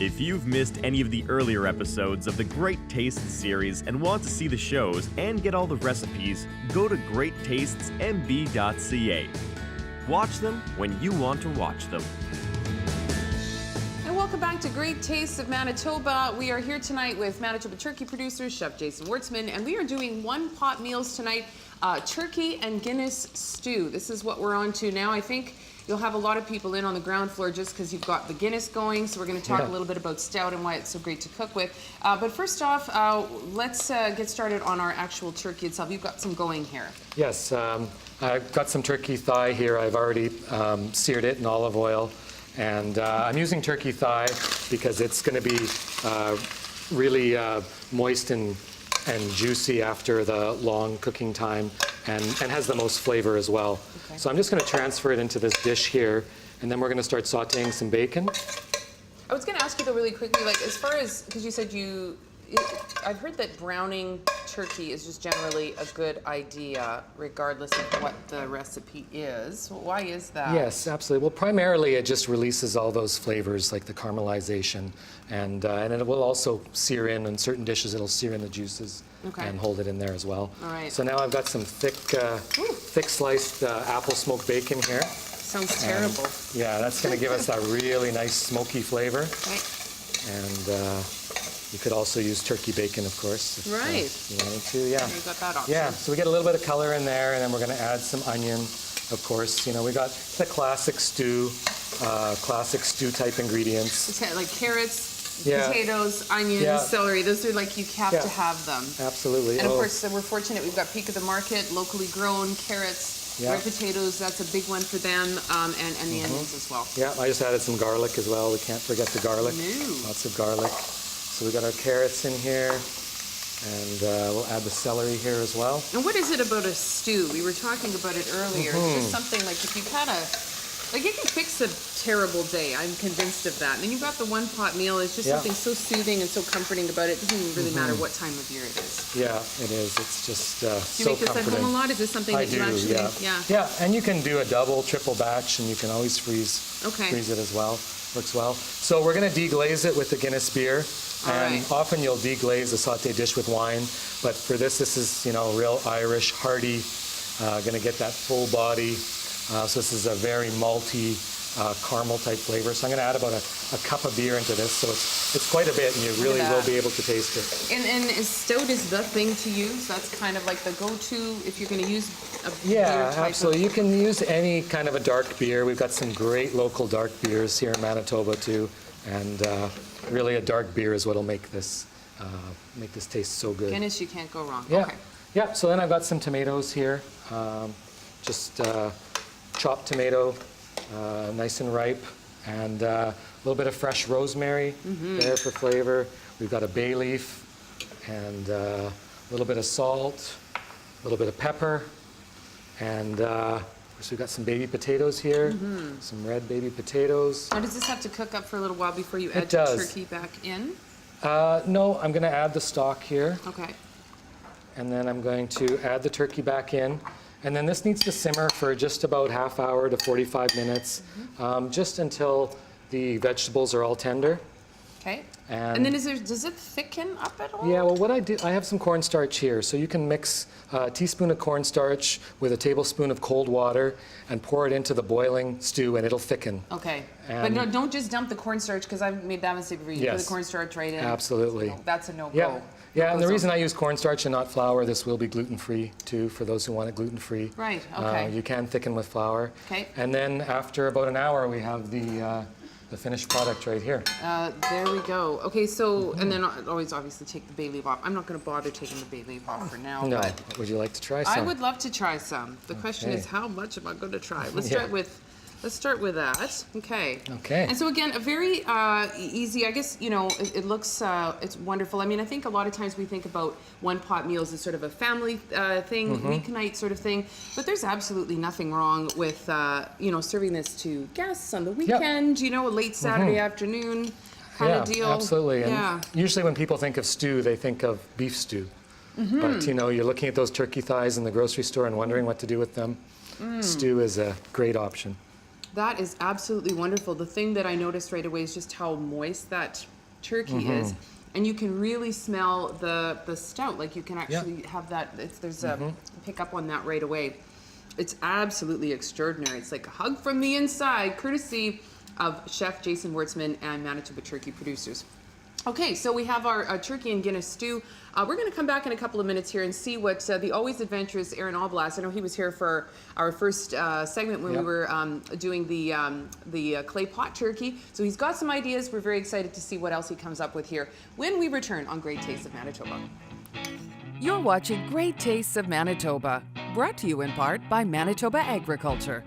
If you've missed any of the earlier episodes of the Great Tastes series and want to see the shows and get all the recipes, go to greattastesmb.ca. Watch them when you want to watch them. And welcome back to Great Tastes of Manitoba. We are here tonight with Manitoba turkey producer, Chef Jason Wartzman, and we are doing one-pot meals tonight, turkey and Guinness stew. This is what we're on to now. I think you'll have a lot of people in on the ground floor just because you've got the Guinness going, so we're going to talk a little bit about stout and why it's so great to cook with. But first off, let's get started on our actual turkey itself. You've got some going here. Yes, I've got some turkey thigh here. I've already seared it in olive oil. And I'm using turkey thigh because it's going to be really moist and juicy after the long cooking time and has the most flavor as well. Okay. So I'm just going to transfer it into this dish here, and then we're going to start sauteing some bacon. I was going to ask you though really quickly, like as far as, because you said I've heard that browning turkey is just generally a good idea, regardless of what the recipe is. Why is that? Yes, absolutely. Well, primarily it just releases all those flavors, like the caramelization, and it will also sear in certain dishes. It'll sear in the juices and hold it in there as well. All right. So now I've got some thick sliced apple smoked bacon here. Sounds terrible. Yeah, that's going to give us that really nice smoky flavor. Right. And you could also use turkey bacon, of course, if you wanted to. Yeah. You got that option. Yeah, so we get a little bit of color in there, and then we're going to add some onion, of course. You know, we got the classic stew type ingredients. It's got like carrots, potatoes, onions, celery. Those are like, you have to have them. Absolutely. And of course, we're fortunate. We've got Peak of the Market, locally grown carrots, red potatoes. That's a big one for them, and the onions as well. Yeah, I just added some garlic as well. We can't forget the garlic. No. Lots of garlic. So we got our carrots in here, and we'll add the celery here as well. And what is it about a stew? We were talking about it earlier. It's just something like, if you've had like it can fix a terrible day. I'm convinced of that. And then you've got the one-pot meal. It's just something so soothing and so comforting about it. It doesn't really matter what time of year it is. Yeah, it is. It's just so comforting. Do you make this at home a lot? Is this something that you actually... Yeah, and you can do a double, triple batch, and you can always freeze it as well. Works well. So we're going to deglaze it with the Guinness beer. And often you'll deglaze a sauté dish with wine, but for this is, you know, real Irish, hearty, going to get that full body. So this is a very malty, caramel type flavor. So I'm going to add about a cup of beer into this. So it's quite a bit, and you really will be able to taste it. And stout is the thing to use. That's kind of like the go-to if you're going to use a beer type. Yeah, absolutely. You can use any kind of a dark beer. We've got some great local dark beers here in Manitoba too, and really a dark beer is what will make this taste so good. Guinness, you can't go wrong. Yeah. Okay. Yeah. So then I've got some tomatoes here, just chopped tomato, nice and ripe, and a little bit of fresh rosemary there for flavor. We've got a bay leaf, and a little bit of salt, a little bit of pepper, and so we've got some baby potatoes here, some red baby potatoes. Now, does this have to cook up for a little while before you add the turkey back in? No, I'm going to add the stock here. Okay. And then I'm going to add the turkey back in. And then this needs to simmer for just about half hour to 45 minutes, just until the vegetables are all tender. Okay. And then does it thicken up at all? Yeah, well, what I do, I have some cornstarch here. So you can mix a teaspoon of cornstarch with a tablespoon of cold water and pour it into the boiling stew, and it'll thicken. Okay. But no, don't just dump the cornstarch, because I've made that mistake before. You put the cornstarch right in. Absolutely. So that's a no-go. Yeah. Yeah, and the reason I use cornstarch and not flour, this will be gluten-free too, for those who want it gluten-free. Right, okay. You can thicken with flour. Okay. And then after about an hour, we have the finished product right here. There we go. Okay, so, and then always obviously take the bay leaf off. I'm not going to bother taking the bay leaf off for now. No, but would you like to try some? I would love to try some. The question is, how much am I going to try? Let's start with that. Okay. Okay. And so again, a very easy, I guess, you know, it looks, it's wonderful. I mean, I think a lot of times we think about one-pot meals as sort of a family thing, weeknight sort of thing, but there's absolutely nothing wrong with, you know, serving this to guests on the weekend, you know, a late Saturday afternoon kind of deal. Absolutely. And usually when people think of stew, they think of beef stew. But, you know, you're looking at those turkey thighs in the grocery store and wondering what to do with them. Stew is a great option. That is absolutely wonderful. The thing that I noticed right away is just how moist that turkey is. And you can really smell the stout. Like you can actually have that, there's a pick up on that right away. It's absolutely extraordinary. It's like a hug from the inside, courtesy of Chef Jason Wartzman and Manitoba Turkey Producers. Okay, so we have our turkey and Guinness stew. We're going to come back in a couple of minutes here and see what the always adventurous Aaron Alblas, I know he was here for our first segment when we were doing the clay pot turkey. So he's got some ideas. We're very excited to see what else he comes up with here when we return on Great Tastes of Manitoba. You're watching Great Tastes of Manitoba, brought to you in part by Manitoba Agriculture.